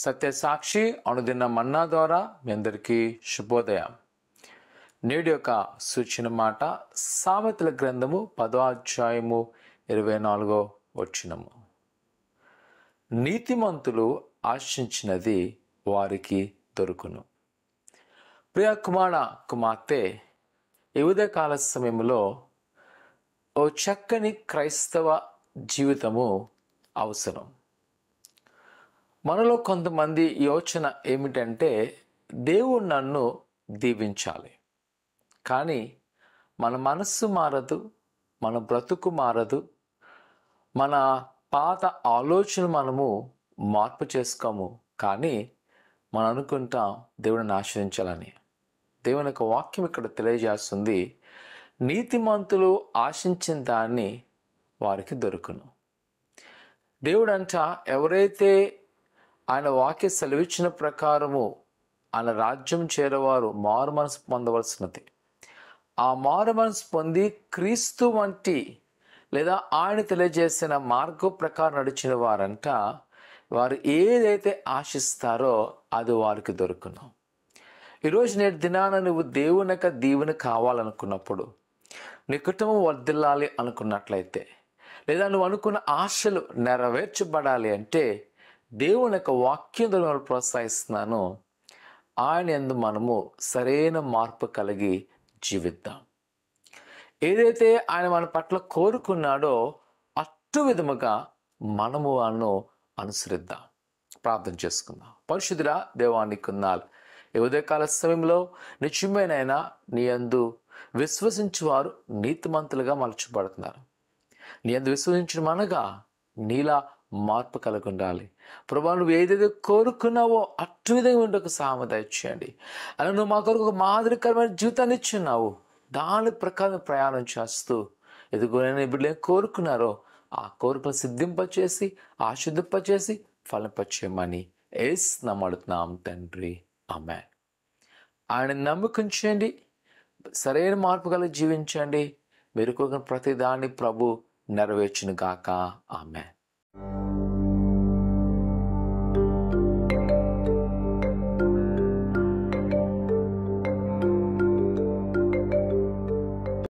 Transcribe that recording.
సత్యసాక్షి అనుదిన మన్నా ద్వారా మీ అందరికీ శుభోదయం. నేటి యొక్క సూచన మాట సామెతల గ్రంథము 10వ అధ్యాయము 24వ వచనము. నీతిమంతులు ఆశించినది వారికి దొరుకును. ప్రియ కుమార్తె, ఈ ఉదయకాల సమయంలో ఓ చక్కని క్రైస్తవ జీవితము అవసరం. మనలో కొంతమంది యోచన ఏమిటంటే, దేవుడు నన్ను దీవించాలి, కానీ మన మనస్సు మారదు, మన బ్రతుకు మారదు, మన పాత ఆలోచనలు మనము మార్పు చేసుకోము. కానీ మనం అనుకుంటాం దేవుడిని ఆశ్రయించాలని. దేవుని యొక్క వాక్యం ఇక్కడ తెలియజేస్తుంది, నీతిమంతులు ఆశించిన దాన్ని వారికి దొరుకును. దేవుడంట ఎవరైతే ఆయన వాక్య సెలవిచ్చిన ప్రకారము ఆయన రాజ్యం చేరేవారు మారు మనసు పొందవలసినది. ఆ మారు మనసు పొంది క్రీస్తు వంటి లేదా ఆయన తెలియజేసిన మార్గం ప్రకారం నడిచిన వారంట వారు ఏదైతే ఆశిస్తారో అది వారికి దొరుకును. ఈరోజు నేటి దినాన నువ్వు దేవుని యొక్క దీవెన కావాలనుకున్నప్పుడు, నీ కుటుంబం వర్ధిల్లాలి అనుకున్నట్లయితే, లేదా నువ్వు అనుకున్న ఆశలు నెరవేర్చబడాలి అంటే దేవుని యొక్క వాక్యంతో ప్రోత్సహిస్తున్నాను. ఆయన యందు మనము సరైన మార్పు కలిగి జీవిద్దాం. ఏదైతే ఆయన మన పట్ల కోరుకున్నాడో అటు విధముగా మనము ఆయన్ను అనుసరిద్దాం. ప్రార్థన చేసుకుందాం. పరిశుద్ధుడా దేవానికి వందనాలు. ఈ ఉదయకాల సమయంలో నిత్యమైన నీ యందు విశ్వసించువారు నీతిమంతులుగా మలచబడుతున్నారు. నీ యందు విశ్వసించడం అనగా నీలా మార్పు కలిగి ఉండాలి. ప్రభువా, నువ్వు ఏదైతే కోరుకున్నావో అటు విధంగా ఉండకు సహాయం దయచేయండి. అలా నువ్వు మా కొరకు ఒక మాదిరికరమైన జీవితాన్ని ఇచ్చున్నావు. దాని ప్రకారం ప్రయాణం చేస్తూ ఎదుగునే బిడ్డలు ఏం కోరుకున్నారో ఆ కోరికలు సిద్ధింపచేసి ఆశుద్ధింపచేసి ఫలింపచేయమని యేసు నామమున అడుగుతున్నాం తండ్రి, ఆమేన్. ఆయన నమ్ముకుంచండి, సరైన మార్పు కలిగి జీవించండి. మీరు కోరుకున్న ప్రతి దాన్ని ప్రభు నెరవేర్చును గాక. ఆమేన్.